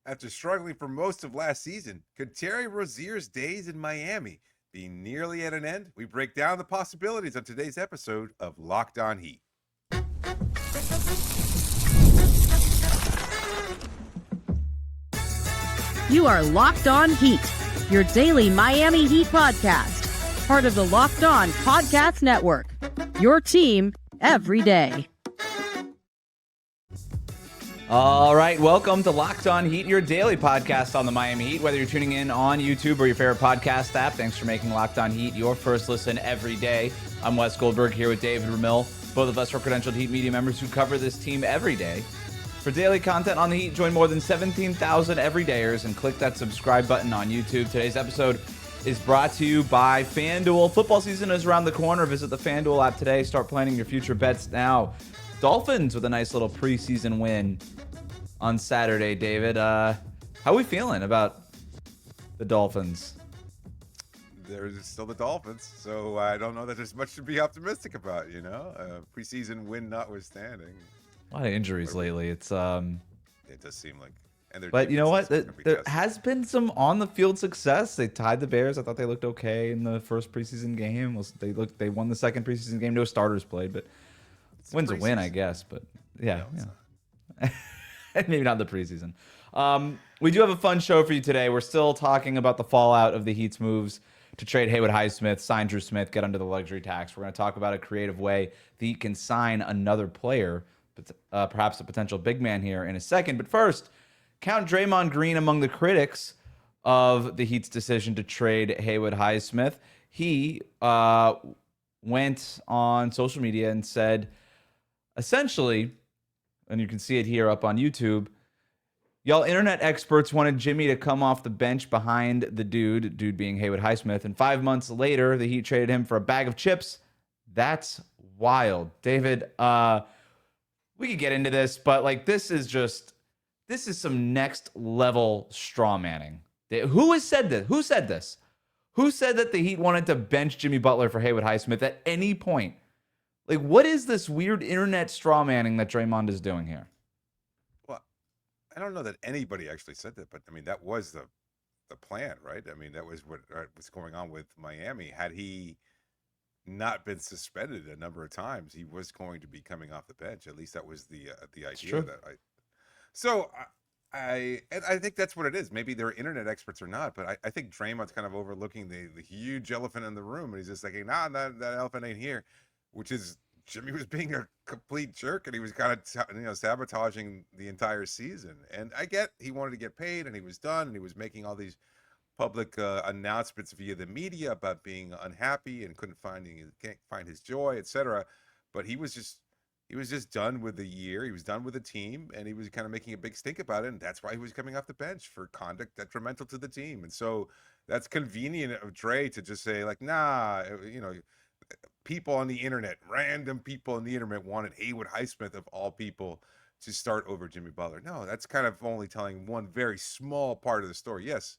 After struggling for most of last season, could Terry Rozier's days in Miami be nearly at an end? We break down the possibilities on today's episode of Locked On Heat. You are Locked On Heat, your daily Miami Heat podcast, part of the Locked On Podcast Network, your team every day. All right, welcome to Locked On Heat, your daily podcast on the Miami Heat. Whether you're tuning in on YouTube or your favorite podcast app, thanks for making Locked On Heat your first listen every day. I'm Wes Goldberg here with David Ramil. Both of us are credentialed Heat media members who cover this team every day. For daily content on the Heat, join more than 17,000 everydayers and click that subscribe button on YouTube. Today's episode is brought to you by FanDuel. Football season is around the corner. Visit the FanDuel app today. Start planning your future bets now. Dolphins with a nice little preseason win on Saturday, David. How are we feeling about the Dolphins? They're still the Dolphins, so I don't know that there's much to be optimistic about, you know? Preseason win notwithstanding. A lot of injuries lately. It does seem like... But you know what? There has been some on-the-field success. They tied the Bears. I thought they looked okay in the first preseason game. They won the second preseason game. No starters played, but win's a win, I guess. But yeah. Maybe not the preseason. We do have a fun show for you today. We're still talking about the fallout of the Heat's moves to trade Haywood Highsmith, sign Drew Smith, get under the luxury tax. We're going to talk about a creative way the Heat can sign another player, but perhaps a potential big man here in a second. But first, count Draymond Green among the critics of the Heat's decision to trade Haywood Highsmith. He went on social media and said, essentially, and you can see it here up on YouTube, y'all internet experts wanted Jimmy to come off the bench behind the dude being Haywood Highsmith, and 5 months later, the Heat traded him for a bag of chips. That's wild. David, we could get into this, but like this is some next level straw manning. Who has said this? Who said this? Who said that the Heat wanted to bench Jimmy Butler for Haywood Highsmith at any point? Like, what is this weird internet straw manning that Draymond is doing here? Well, I don't know that anybody actually said that, but I mean, that was the plan, right? I mean, that was what was going on with Miami. Had he not been suspended a number of times, he was going to be coming off the bench. At least that was the idea. I think that's what it is. Maybe they're internet experts or not, but I think Draymond's kind of overlooking the huge elephant in the room, and he's just thinking, nah, that elephant ain't here. Which is Jimmy was being a complete jerk, and he was kind of sabotaging the entire season. And I get he wanted to get paid, and he was done, and he was making all these public announcements via the media about being unhappy and can't find his joy, etc. But he was just done with the year. He was done with the team, and he was kind of making a big stink about it, and that's why he was coming off the bench for conduct detrimental to the team. And so that's convenient of Dre to just say like, nah, people on the internet, random people on the internet wanted Haywood Highsmith of all people to start over Jimmy Butler. No, that's kind of only telling one very small part of the story. Yes,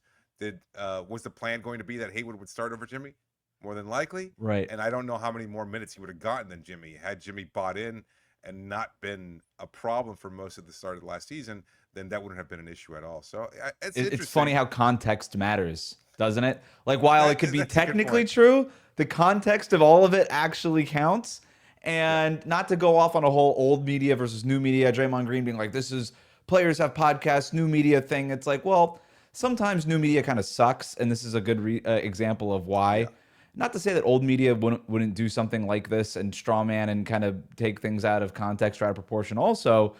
was the plan going to be that Haywood would start over Jimmy? More than likely. Right. And I don't know how many more minutes he would have gotten than Jimmy. Had Jimmy bought in and not been a problem for most of the start of the last season, then that wouldn't have been an issue at all. So it's funny how context matters, doesn't it? Like, while it could be technically true, the context of all of it actually counts. And not to go off on a whole old media versus new media, Draymond Green being like, this is players have podcasts, new media thing. It's like, well, sometimes new media kind of sucks. And this is a good example of why. Yeah. Not to say that old media wouldn't do something like this and straw man and kind of take things out of context or out of proportion also.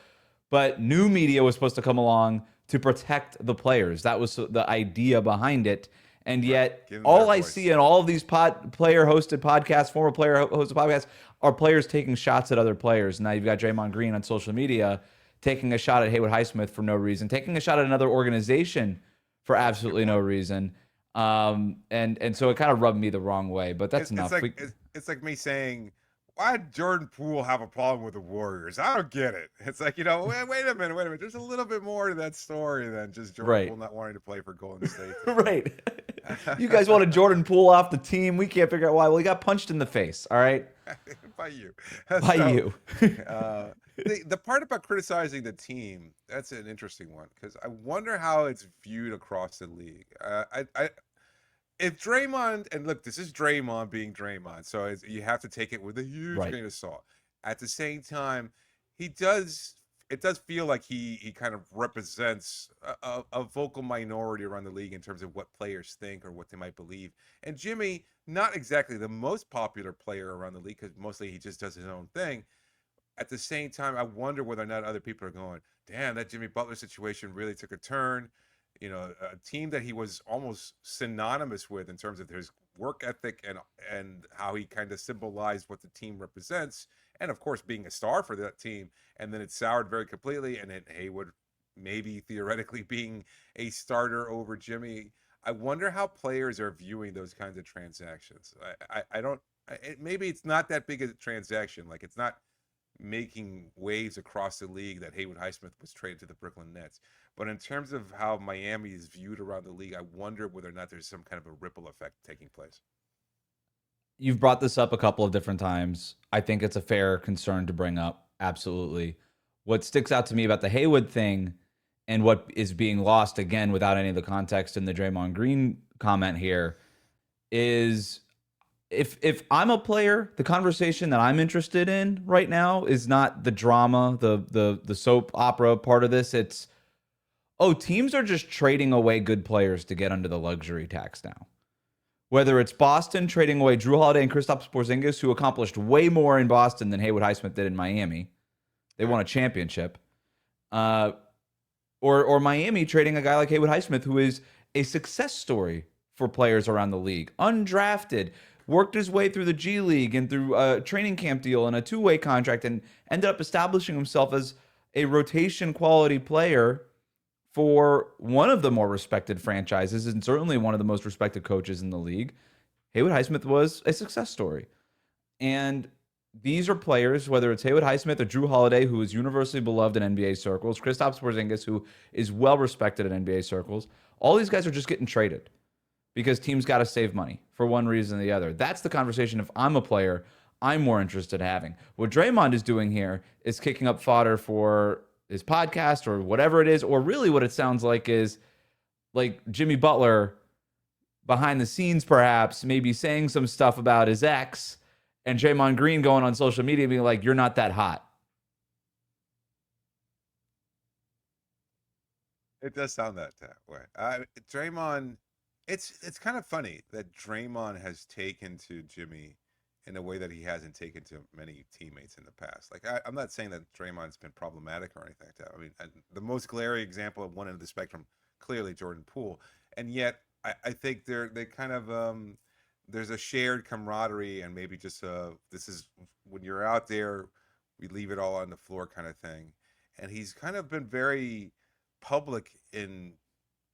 But new media was supposed to come along to protect the players. That was the idea behind it. And yet, all I see in all of these player-hosted podcasts, former player-hosted podcasts, are players taking shots at other players. Now you've got Draymond Green on social media taking a shot at Haywood Highsmith for no reason, taking a shot at another organization for absolutely no reason. And so it kind of rubbed me the wrong way, but that's enough. It's like me saying, why did Jordan Poole have a problem with the Warriors? I don't get it. It's like, wait a minute. There's a little bit more to that story than just Jordan Poole not wanting to play for Golden State. Right. You guys wanted Jordan Poole off the team. We can't figure out why. Well, he got punched in the face. All right. By you. By you. the part about criticizing the team, that's an interesting one because I wonder how it's viewed across the league. If Draymond, and look, this is Draymond being Draymond, so you have to take it with a huge Right. grain of salt. At the same time, he does. It does feel like he kind of represents a vocal minority around the league in terms of what players think or what they might believe. And Jimmy, not exactly the most popular player around the league because mostly he just does his own thing. At the same time, I wonder whether or not other people are going, damn, that Jimmy Butler situation really took a turn. You know, a team that he was almost synonymous with in terms of his work ethic and how he kind of symbolized what the team represents, and of course being a star for that team. And then it soured very completely, and then Haywood maybe theoretically being a starter over Jimmy. I wonder how players are viewing those kinds of transactions. I don't. Maybe it's not that big a transaction. Like it's not making waves across the league that Haywood Highsmith was traded to the Brooklyn Nets. But in terms of how Miami is viewed around the league, I wonder whether or not there's some kind of a ripple effect taking place. You've brought this up a couple of different times. I think it's a fair concern to bring up. Absolutely. What sticks out to me about the Haywood thing and what is being lost again without any of the context in the Draymond Green comment here is if I'm a player, the conversation that I'm interested in right now is not the drama, the soap opera part of this. It's, oh, teams are just trading away good players to get under the luxury tax now. Whether it's Boston trading away Drew Holiday and Kristaps Porzingis, who accomplished way more in Boston than Haywood Highsmith did in Miami. They won a championship. Or Miami trading a guy like Haywood Highsmith, who is a success story for players around the league. Undrafted, worked his way through the G League and through a training camp deal and a two-way contract and ended up establishing himself as a rotation quality player for one of the more respected franchises and certainly one of the most respected coaches in the league. Haywood Highsmith was a success story. And these are players, whether it's Haywood Highsmith or Drew Holiday, who is universally beloved in NBA circles, Kristaps Porzingis, who is well respected in NBA circles. All these guys are just getting traded because teams got to save money for one reason or the other. That's the conversation. If I'm a player, I'm more interested in having. What Draymond is doing here is kicking up fodder for his podcast or whatever it is, or really what it sounds like is like Jimmy Butler behind the scenes, perhaps, maybe saying some stuff about his ex, and Draymond Green going on social media being like, you're not that hot. It does sound that way. Draymond, it's kind of funny that Draymond has taken to Jimmy in a way that he hasn't taken to many teammates in the past. Like I'm not saying that Draymond's been problematic or anything like that. I mean, the most glaring example of one end of the spectrum, clearly Jordan Poole, and yet I think they kind of there's a shared camaraderie and maybe just this is when you're out there, we leave it all on the floor kind of thing. And he's kind of been very public in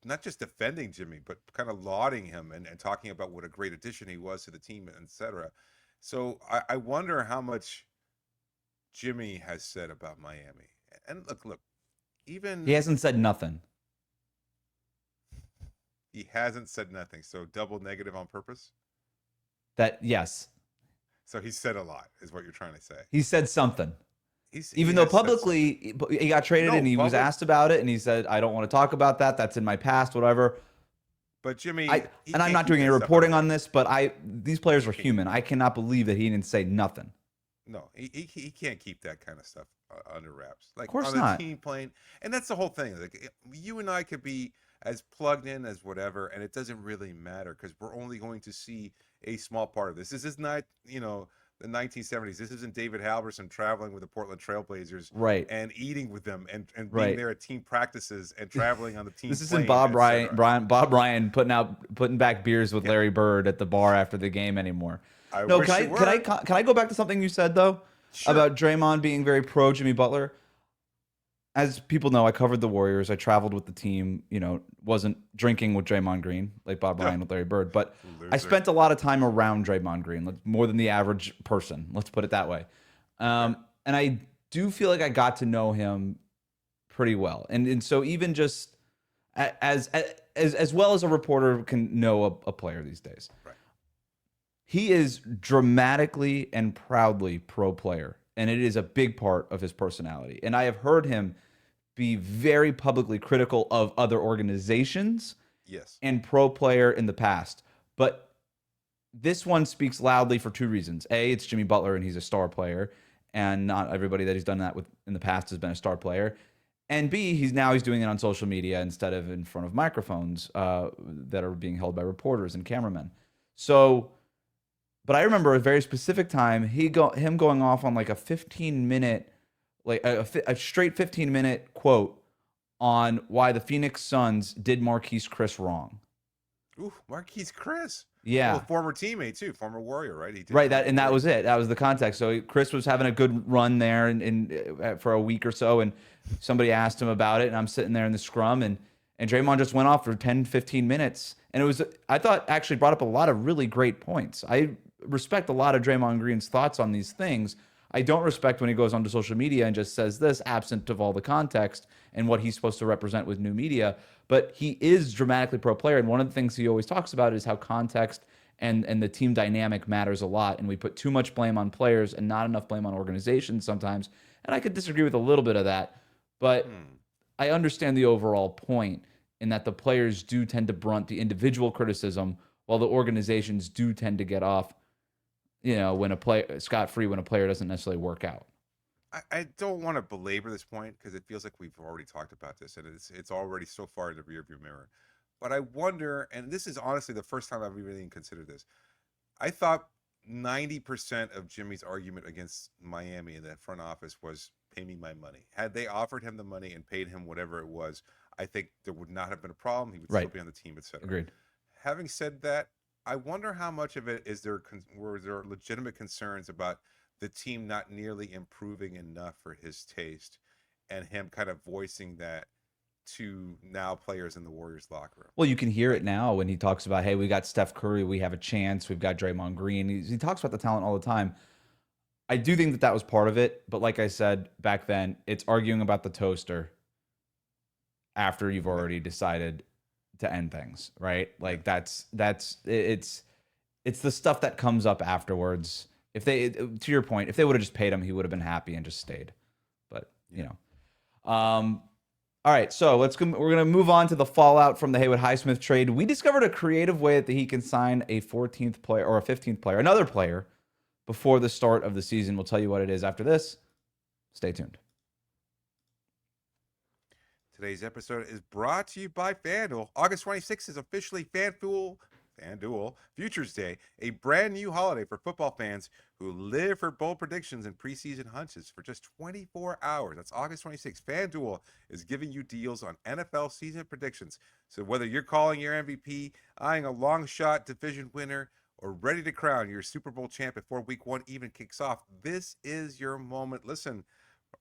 not just defending Jimmy, but kind of lauding him and talking about what a great addition he was to the team, etc. So I wonder how much Jimmy has said about Miami. And look, even he hasn't said nothing. He hasn't said nothing. So double negative on purpose? That, yes. So he said a lot, is what you're trying to say. He said something. Even though publicly he got traded and he was asked about it and he said, I don't want to talk about that. That's in my past, whatever. But Jimmy, I'm not doing any reporting on this, but these players are human. I cannot believe that he didn't say nothing. No, he can't keep that kind of stuff under wraps. Like of course on not. The team playing, and that's the whole thing. Like you and I could be as plugged in as whatever, and it doesn't really matter because we're only going to see a small part of this. This is not, the 1970s. This isn't David Halverson traveling with the Portland Trailblazers, right? And eating with them, and being right. there at team practices and traveling on the team. This isn't Bob Ryan putting back beers with Larry Bird at the bar after the game anymore. Can I go back to something you said though about Draymond being very pro Jimmy Butler? As people know, I covered the Warriors. I traveled with the team. Wasn't drinking with Draymond Green like Bob Ryan with Larry Bird, but I spent a lot of time around Draymond Green, more than the average person. Let's put it that way. And I do feel like I got to know him pretty well, and so even just as well as a reporter can know a player these days. Right. He is dramatically and proudly pro player and it is a big part of his personality. And I have heard him be very publicly critical of other organizations Yes. and pro player in the past. But this one speaks loudly for two reasons. A, it's Jimmy Butler and he's a star player, and not everybody that he's done that with in the past has been a star player. And B, he's doing it on social media instead of in front of microphones that are being held by reporters and cameramen. So, but I remember a very specific time him going off on like a 15-minute, like a straight 15-minute quote on why the Phoenix Suns did Marquise Chris wrong. Ooh, Marquise Chris. Yeah. Well, former teammate too, former Warrior, right? He did right. That was it. That was the context. So Chris was having a good run there for a week or so, and somebody asked him about it, and I'm sitting there in the scrum, and Draymond just went off for 10, 15 minutes, and it was, I thought, actually brought up a lot of really great points. I respect a lot of Draymond Green's thoughts on these things. I don't respect when he goes onto social media and just says this, absent of all the context and what he's supposed to represent with new media. But he is dramatically pro player, and one of the things he always talks about is how context and the team dynamic matters a lot, and we put too much blame on players and not enough blame on organizations sometimes. And I could disagree with a little bit of that, but I understand the overall point in that the players do tend to brunt the individual criticism, while the organizations do tend to get off, when a player scot-free when a player doesn't necessarily work out. I don't want to belabor this point because it feels like we've already talked about this, and it's already so far in the rearview mirror. But I wonder, and this is honestly the first time I've even considered this. I thought 90% of Jimmy's argument against Miami in that front office was pay me my money. Had they offered him the money and paid him whatever it was, I think there would not have been a problem. He would still be on the team, etc. Agreed. Having said that, I wonder how much of it were there legitimate concerns about the team not nearly improving enough for his taste, and him kind of voicing that to now players in the Warriors locker room. Well, you can hear it now when he talks about, hey, we got Steph Curry, we have a chance, we've got Draymond Green. He talks about the talent all the time. I do think that was part of it, but like I said back then, it's arguing about the toaster after you've already decided to end things, right? Like it's the stuff that comes up afterwards. To your point, if they would have just paid him, he would have been happy and just stayed. But all right, so we're going to move on to the fallout from the Haywood Highsmith trade. We discovered a creative way that he can sign a 14th player or a 15th player, another player, before the start of the season. We'll tell you what it is after this. Stay tuned. Today's episode is brought to you by FanDuel. August 26th is officially FanDuel Futures Day, a brand new holiday for football fans who live for bold predictions and preseason hunches for just 24 hours. That's August 26th. FanDuel is giving you deals on NFL season predictions. So whether you're calling your MVP, eyeing a long shot division winner, or ready to crown your Super Bowl champ before week one even kicks off, this is your moment. Listen,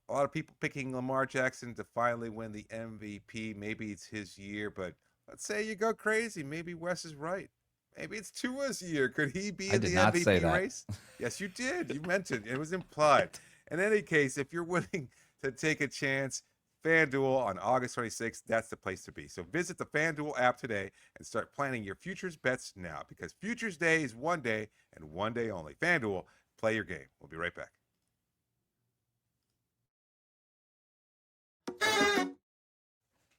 a lot of people picking Lamar Jackson to finally win the MVP. Maybe it's his year, but let's say you go crazy. Maybe Wes is right. Maybe it's Tua's year. Could he be in the MVP race? Yes, you did. You mentioned it was implied. In any case, if you're willing to take a chance, FanDuel on August 26th, that's the place to be. So visit the FanDuel app today and start planning your futures bets now, because Futures Day is one day and one day only. FanDuel, play your game. We'll be right back.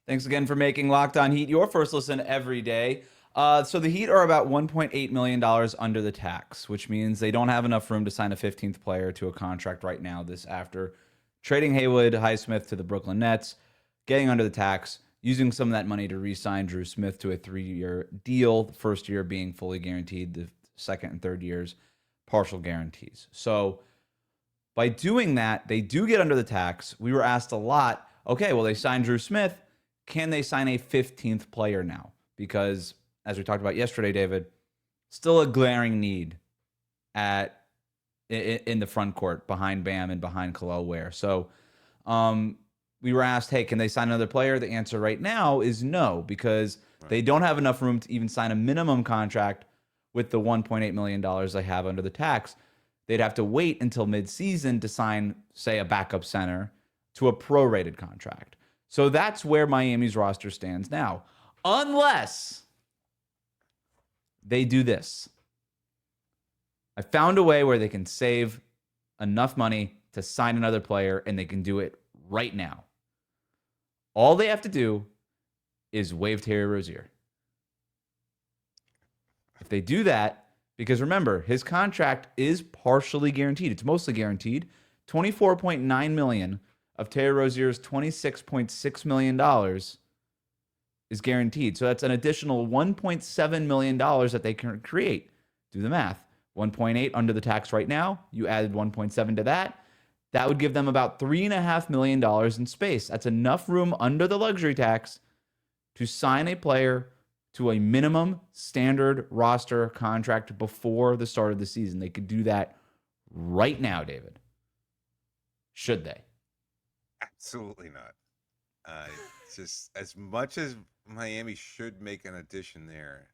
Thanks again for making Locked On Heat your first listen every day. So the Heat are about $1.8 million under the tax, which means they don't have enough room to sign a 15th player to a contract right now. This after trading Haywood Highsmith to the Brooklyn Nets, getting under the tax, using some of that money to re-sign Drew Smith to a 3-year deal, the first year being fully guaranteed, the second and third years partial guarantees. So by doing that, they do get under the tax. We were asked a lot, okay, well, they signed Drew Smith. Can they sign a 15th player now? Because as we talked about yesterday, David, still a glaring need in the front court behind Bam and behind Kel'el Ware. So we were asked, hey, can they sign another player? The answer right now is no, because they don't have enough room to even sign a minimum contract with the $1.8 million they have under the tax. They'd have to wait until midseason to sign, say, a backup center to a prorated contract. So that's where Miami's roster stands now. Unless they do this. I found a way where they can save enough money to sign another player, and they can do it right now. All they have to do is waive Terry Rozier. If they do that, because remember, his contract is partially guaranteed. It's mostly guaranteed. $24.9 million of Terry Rozier's $26.6 million is guaranteed. So that's an additional $1.7 million that they can create. Do the math. 1.8 under the tax right now. You added 1.7 to that. That would give them about $3.5 million in space. That's enough room under the luxury tax to sign a player to a minimum standard roster contract before the start of the season. They could do that right now, David. Should they? Absolutely not. Just as much as Miami should make an addition there,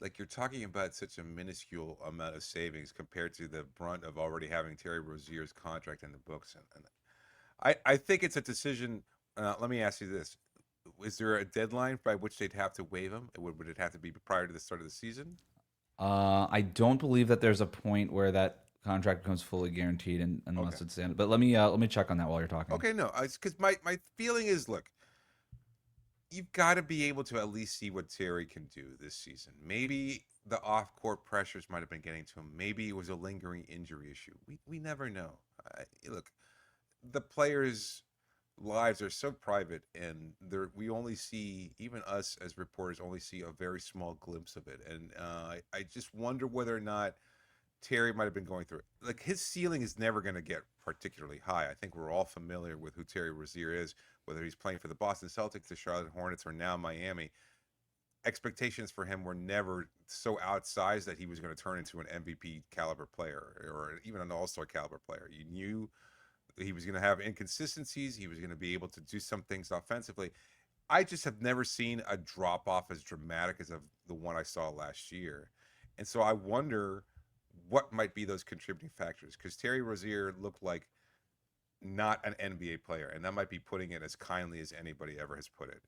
like you're talking about such a minuscule amount of savings compared to the brunt of already having Terry Rozier's contract in the books. And I think it's a decision. Let me ask you this. Is there a deadline by which they'd have to waive him? Would it have to be prior to the start of the season? I don't believe that there's a point where that contract becomes fully guaranteed unless it's in. But let me check on that while you're talking. Okay, no, because my feeling is, look, you've got to be able to at least see what Terry can do this season. Maybe the off-court pressures might have been getting to him. Maybe it was a lingering injury issue. We never know. Look, the players' lives are so private, and we only see, even us as reporters only see a very small glimpse of it. And I just wonder whether or not Terry might have been going through it. Like, his ceiling is never going to get particularly high. I think we're all familiar with who Terry Rozier is, whether he's playing for the Boston Celtics, the Charlotte Hornets, or now Miami. Expectations for him were never so outsized that he was going to turn into an MVP caliber player or even an all-star caliber player. You knew he was going to have inconsistencies. He was going to be able to do some things offensively. I just have never seen a drop off as dramatic as of the one I saw last year. And so I wonder what might be those contributing factors, because Terry Rozier looked like not an NBA player, and that might be putting it as kindly as anybody ever has put it.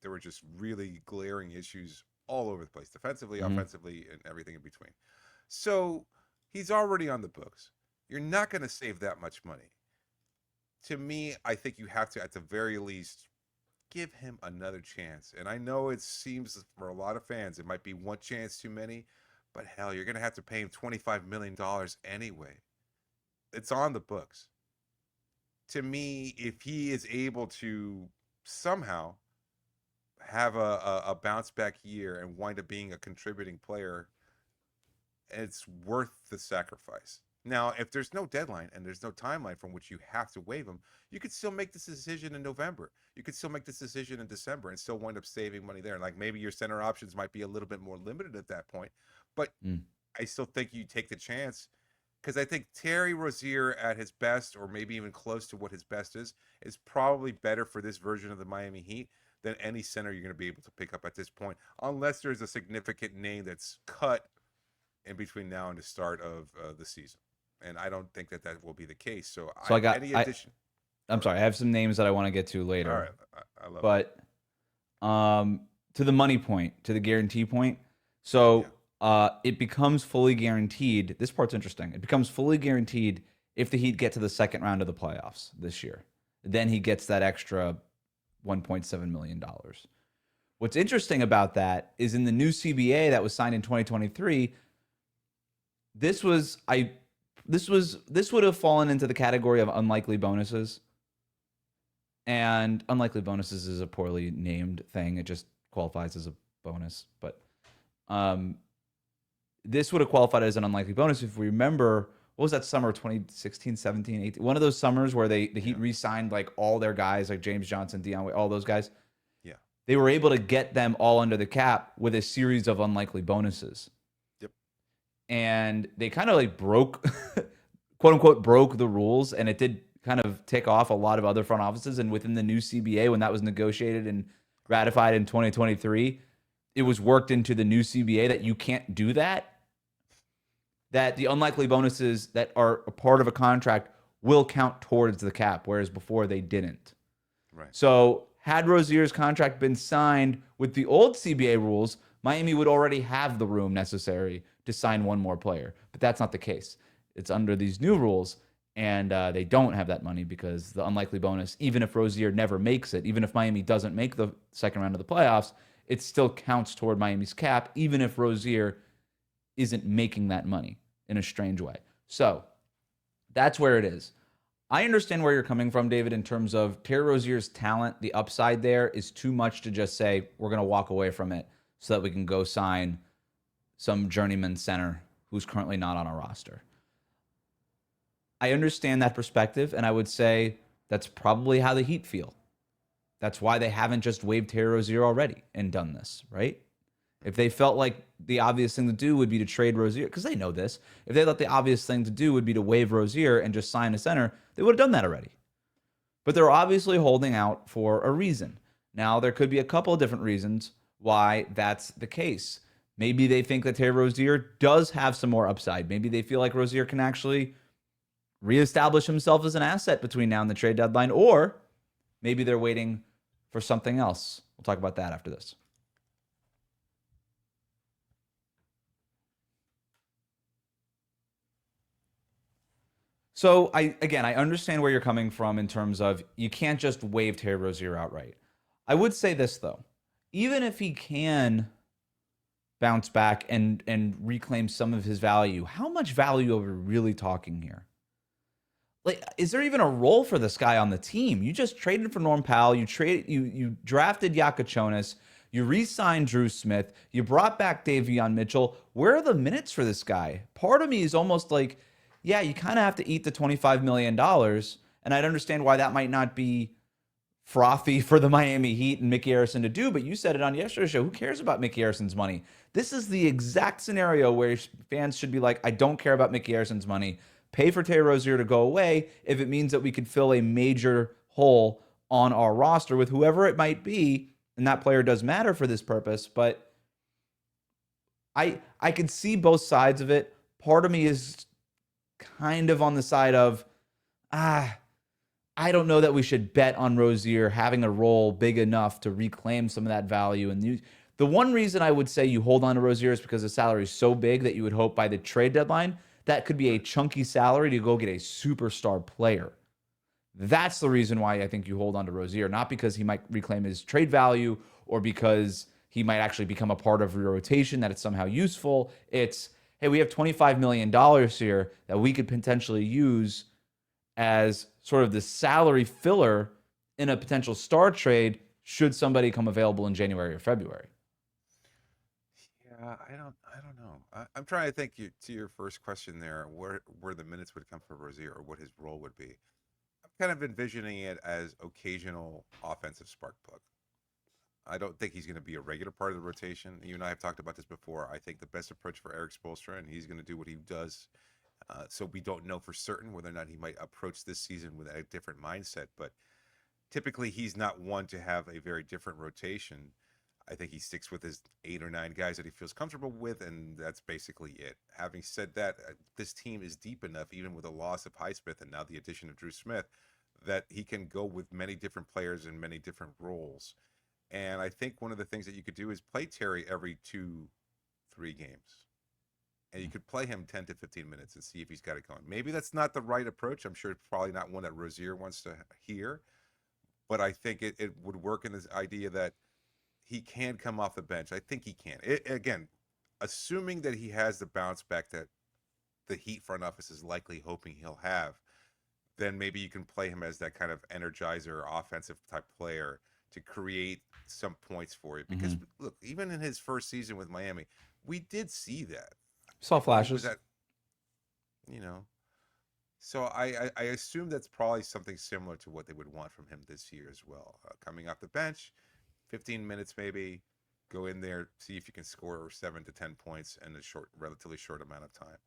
There were just really glaring issues all over the place, defensively, offensively, and everything in between. So he's already on the books. You're not going to save that much money. To me, I think you have to, at the very least, give him another chance. And I know it seems for a lot of fans, it might be one chance too many, but hell, you're going to have to pay him $25 million anyway. It's on the books. To me, if he is able to somehow have a bounce back year and wind up being a contributing player, it's worth the sacrifice. Now, if there's no deadline and there's no timeline from which you have to waive him, you could still make this decision in November. You could still make this decision in December and still wind up saving money there. Like, maybe your center options might be a little bit more limited at that point, but I still think you take the chance, because I think Terry Rozier at his best, or maybe even close to what his best is probably better for this version of the Miami Heat than any center you're going to be able to pick up at this point, unless there's a significant name that's cut in between now and the start of the season. And I don't think that will be the case. So I got any addition. I'm sorry, I have some names that I want to get to later. All right, I love it. But to the money point, to the guarantee point, so it becomes fully guaranteed. This part's interesting. It becomes fully guaranteed if the Heat get to the second round of the playoffs this year. Then he gets that extra $1.7 million. What's interesting about that is in the new CBA that was signed in 2023, this would have fallen into the category of unlikely bonuses. And unlikely bonuses is a poorly named thing. It just qualifies as a bonus. But this would have qualified as an unlikely bonus if we remember, what was that summer, 2016, 17, 18? One of those summers where the Heat re-signed like all their guys, like James Johnson, Dion Waiters, all those guys. Yeah. They were able to get them all under the cap with a series of unlikely bonuses. Yep. And they kind of like broke, quote unquote, broke the rules. And it did kind of tick off a lot of other front offices. And within the new CBA, when that was negotiated and ratified in 2023, it was worked into the new CBA that you can't do that. That the unlikely bonuses that are a part of a contract will count towards the cap, whereas before they didn't. Right. So had Rozier's contract been signed with the old CBA rules, Miami would already have the room necessary to sign one more player. But that's not the case. It's under these new rules. And they don't have that money because the unlikely bonus, even if Rozier never makes it, even if Miami doesn't make the second round of the playoffs, it still counts toward Miami's cap, even if Rozier isn't making that money in a strange way. So that's where it is. I understand where you're coming from, David, in terms of Terry Rozier's talent. The upside there is too much to just say, we're going to walk away from it so that we can go sign some journeyman center who's currently not on our roster. I understand that perspective, and I would say that's probably how the Heat feel. That's why they haven't just waived Terry Rozier already and done this, right? If they felt like the obvious thing to do would be to trade Rozier, because they know this, if they thought the obvious thing to do would be to waive Rozier and just sign a center, they would have done that already. But they're obviously holding out for a reason. Now, there could be a couple of different reasons why that's the case. Maybe they think that Terry Rozier does have some more upside. Maybe they feel like Rozier can actually reestablish himself as an asset between now and the trade deadline, or maybe they're waiting for something else. We'll talk about that after this. So I understand where you're coming from in terms of you can't just waive Terry Rozier outright. I would say this though, even if he can bounce back and reclaim some of his value, how much value are we really talking here? Like, is there even a role for this guy on the team? You just traded for Norm Powell. You drafted Yakachonis. You re-signed Drew Smith. You brought back Davion Mitchell. Where are the minutes for this guy? Part of me is almost like, yeah, you kind of have to eat the $25 million. And I'd understand why that might not be frothy for the Miami Heat and Mickey Harrison to do. But you said it on yesterday's show. Who cares about Mickey Harrison's money? This is the exact scenario where fans should be like, I don't care about Mickey Harrison's money. Pay for Terry Rozier to go away if it means that we could fill a major hole on our roster with whoever it might be, and that player does matter for this purpose. But I could see both sides of it. Part of me is kind of on the side of, I don't know that we should bet on Rozier having a role big enough to reclaim some of that value. And the one reason I would say you hold on to Rozier is because the salary is so big that you would hope by the trade deadline that could be a chunky salary to go get a superstar player. That's the reason why I think you hold on to Rozier, not because he might reclaim his trade value or because he might actually become a part of your rotation, that it's somehow useful. It's, hey, we have $25 million here that we could potentially use as sort of the salary filler in a potential star trade should somebody come available in January or February. Yeah, I don't know. I'm trying to think to your first question there, where the minutes would come for Rozier or what his role would be. I'm kind of envisioning it as occasional offensive spark plug. I don't think he's going to be a regular part of the rotation. You and I have talked about this before. I think the best approach for Eric Spoelstra, and he's going to do what he does. So we don't know for certain whether or not he might approach this season with a different mindset. But typically, he's not one to have a very different rotation. I think he sticks with his 8 or 9 guys that he feels comfortable with, and that's basically it. Having said that, this team is deep enough, even with the loss of Highsmith and now the addition of Drew Smith, that he can go with many different players in many different roles. And I think one of the things that you could do is play Terry every 2-3 games. And you could play him 10 to 15 minutes and see if he's got it going. Maybe that's not the right approach. I'm sure it's probably not one that Rozier wants to hear. But I think it would work in this idea that he can come off the bench. I think he can. Again, assuming that he has the bounce back that the Heat front office is likely hoping he'll have, then maybe you can play him as that kind of energizer, offensive type player to create some points for you. Because, look, even in his first season with Miami, we did see that. Saw flashes. So I assume that's probably something similar to what they would want from him this year as well. Coming off the bench, 15 minutes maybe, go in there, see if you can score 7 to 10 points in a relatively short amount of time.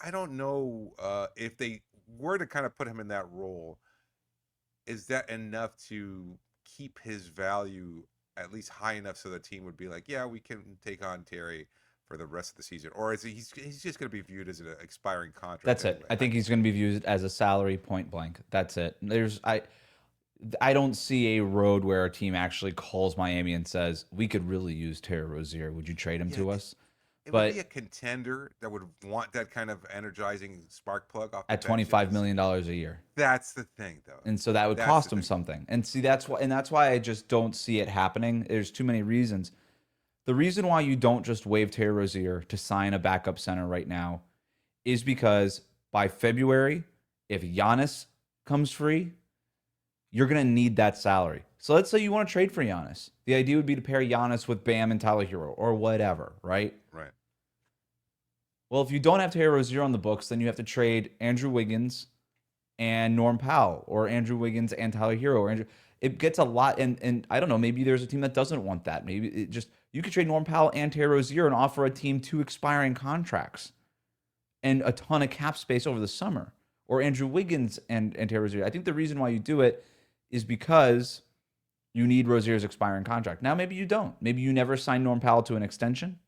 I don't know if they were to kind of put him in that role, is that enough to keep his value at least high enough so the team would be like, yeah, we can take on Terry for the rest of the season? Or is he's just going to be viewed as an expiring contract? That's it. I think he's going to be viewed as a salary point blank. That's it. I don't see a road where a team actually calls Miami and says, we could really use Terry Rozier. Would you trade him to us? it would be But a contender that would want that kind of energizing spark plug off the at bench. $25 million a year. That's the thing, though. And so that would That's cost the him thing. something. And see, that's why I just don't see it happening. There's too many reasons. The reason why you don't just waive Terry Rozier to sign a backup center right now is because by February, if Giannis comes free, you're going to need that salary. So let's say you want to trade for Giannis. The idea would be to pair Giannis with Bam and Tyler Hero or whatever, right? Right. Well, if you don't have Terry Rozier on the books, then you have to trade Andrew Wiggins and Norm Powell, or Andrew Wiggins and Tyler Hero. It gets a lot, and I don't know, maybe there's a team that doesn't want that. Maybe it just, you could trade Norm Powell and Terry Rozier and offer a team 2 expiring contracts and a ton of cap space over the summer, or Andrew Wiggins and Terry Rozier. I think the reason why you do it is because you need Rozier's expiring contract. Now, maybe you don't. Maybe you never sign Norm Powell to an extension,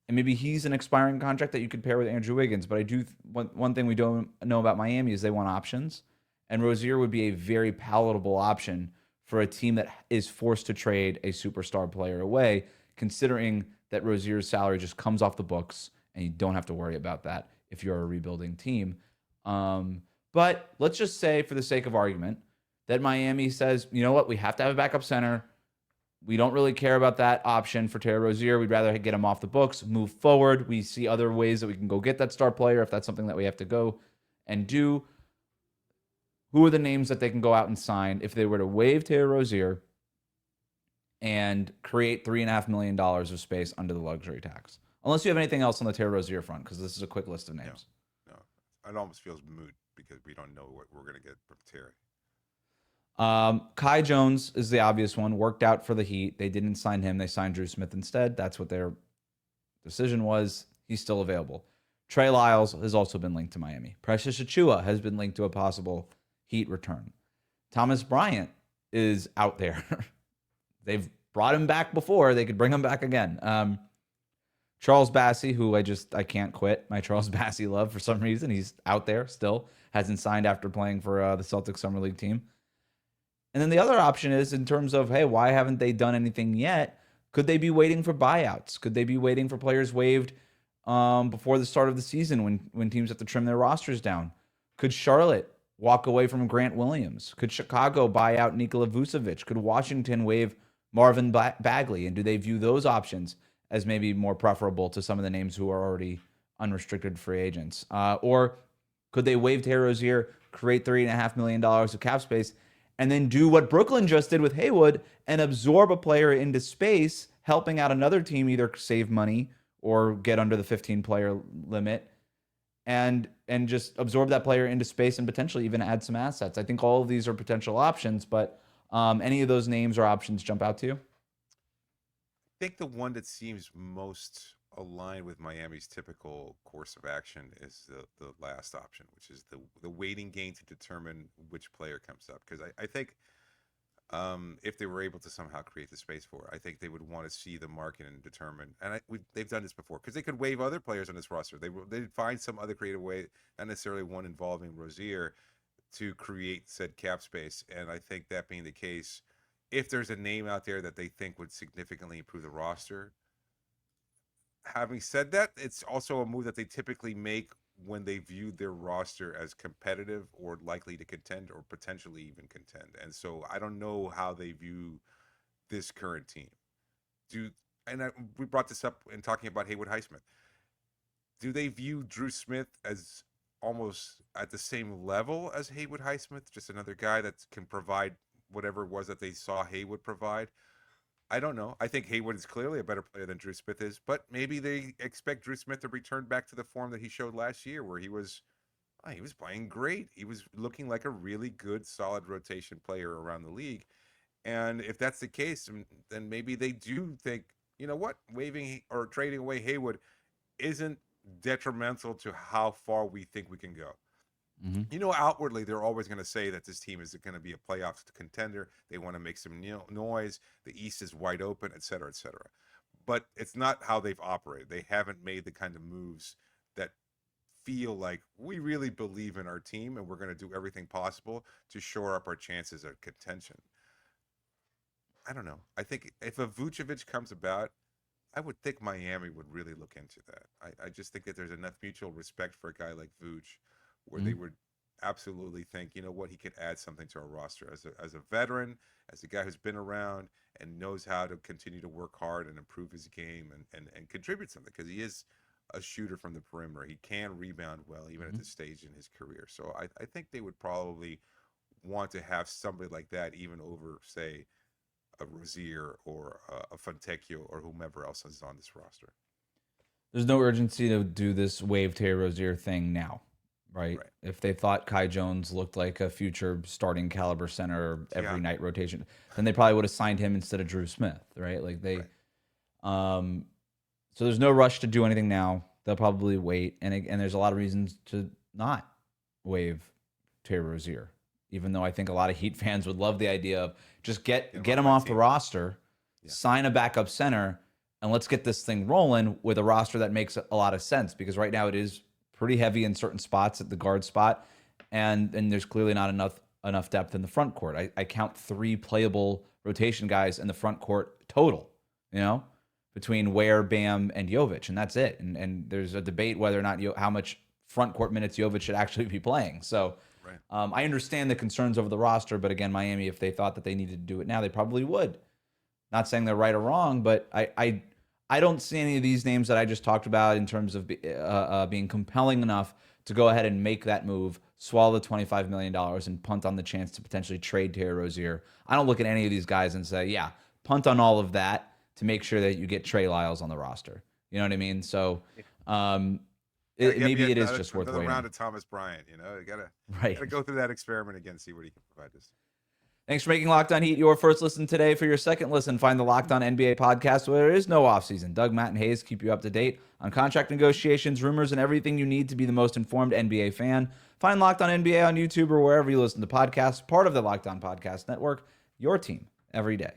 and maybe he's an expiring contract that you could pair with Andrew Wiggins. But I do, one thing we don't know about Miami is they want options, and Rozier would be a very palatable option for a team that is forced to trade a superstar player away, considering that Rozier's salary just comes off the books, and you don't have to worry about that if you're a rebuilding team. But let's just say, for the sake of argument, that Miami says, you know what, we have to have a backup center. We don't really care about that option for Terry Rozier. We'd rather get him off the books, move forward. We see other ways that we can go get that star player if that's something that we have to go and do. Who are the names that they can go out and sign if they were to waive Terry Rozier and create $3.5 million of space under the luxury tax? Unless you have anything else on the Terry Rozier front, because this is a quick list of names. No, it almost feels moot because we don't know what we're going to get from Terry. Kai Jones is the obvious one. Worked out for the Heat. They didn't sign him. They signed Drew Smith instead. That's what their decision was. He's still available. Trey Lyles has also been linked to Miami. Precious Achiuwa has been linked to a possible Heat return. Thomas Bryant is out there. They've brought him back before. They could bring him back again. Charles Bassey, who I can't quit my Charles Bassey love for some reason. He's out there still. Hasn't signed after playing for the Celtics Summer League team. And then the other option is, in terms of, hey, why haven't they done anything yet? Could they be waiting for buyouts? Could they be waiting for players waived before the start of the season when teams have to trim their rosters down? Could Charlotte walk away from Grant Williams? Could Chicago buy out Nikola Vucevic? Could Washington waive Marvin Bagley? And do they view those options as maybe more preferable to some of the names who are already unrestricted free agents? Or could they waive Terry Rozier, create $3.5 million of cap space, and then do what Brooklyn just did with Haywood and absorb a player into space, helping out another team either save money or get under the 15-player limit, and just absorb that player into space and potentially even add some assets? I think all of these are potential options, but any of those names or options jump out to you? I think the one that seems most aligned with Miami's typical course of action is the last option, which is the waiting game to determine which player comes up. Because I think if they were able to somehow create the space for it, I think they would want to see the market and determine. And they've done this before, because they could waive other players on this roster. They'd find some other creative way, not necessarily one involving Rozier, to create said cap space. And I think that being the case, if there's a name out there that they think would significantly improve the roster. Having said that, it's also a move that they typically make when they view their roster as competitive or likely to contend or potentially even contend. And so I don't know how they view this current team. We brought this up in talking about Haywood Highsmith. Do they view Drew Smith as almost at the same level as Haywood Highsmith, just another guy that can provide whatever it was that they saw Haywood provide? I don't know. I think Haywood is clearly a better player than Drew Smith is, but maybe they expect Drew Smith to return back to the form that he showed last year, where he was playing great. He was looking like a really good, solid rotation player around the league. And if that's the case, then maybe they do think, you know what, waiving or trading away Haywood isn't detrimental to how far we think we can go. Mm-hmm. Outwardly, they're always going to say that this team is going to be a playoff contender. They want to make some noise. The East is wide open, et cetera, et cetera. But it's not how they've operated. They haven't made the kind of moves that feel like we really believe in our team and we're going to do everything possible to shore up our chances of contention. I don't know. I think if a Vucevic comes about, I would think Miami would really look into that. I just think that there's enough mutual respect for a guy like Vooch, where they would absolutely think, you know what, he could add something to our roster as a veteran, as a guy who's been around and knows how to continue to work hard and improve his game and contribute something, because he is a shooter from the perimeter. He can rebound well, even at this stage in his career. So I think they would probably want to have somebody like that, even over, say, a Rozier or a Fontecchio or whomever else is on this roster. There's no urgency to do this waive Terry Rozier thing now, right? If they thought Kai Jones looked like a future starting caliber center every night rotation, then they probably would have signed him instead of Drew Smith, right? Like they, so there's no rush to do anything now. They'll probably wait, and there's a lot of reasons to not waive Terry Rozier, even though I think a lot of Heat fans would love the idea of just get him off the roster, sign a backup center, and let's get this thing rolling with a roster that makes a lot of sense, because right now it is pretty heavy in certain spots at the guard spot, and there's clearly not enough depth in the front court. I count 3 playable rotation guys in the front court total, between Ware, Bam, and Jovic, and that's it. And there's a debate whether or not how much front court minutes Jovic should actually be playing. So I understand the concerns over the roster, but again, Miami, if they thought that they needed to do it now, they probably would. Not saying they're right or wrong, but I don't see any of these names that I just talked about in terms of being compelling enough to go ahead and make that move, swallow the $25 million, and punt on the chance to potentially trade Terry Rozier. I don't look at any of these guys and say, yeah, punt on all of that to make sure that you get Trey Lyles on the roster. You know what I mean? So maybe it is just worth waiting. Round of Thomas Bryant, you gotta go through that experiment again, see what he can provide us. Thanks for making Locked On Heat your first listen today. For your second listen, find the Locked On NBA podcast where there is no offseason. Doug, Matt, and Hayes keep you up to date on contract negotiations, rumors, and everything you need to be the most informed NBA fan. Find Locked On NBA on YouTube or wherever you listen to podcasts, part of the Locked On Podcast Network, your team every day.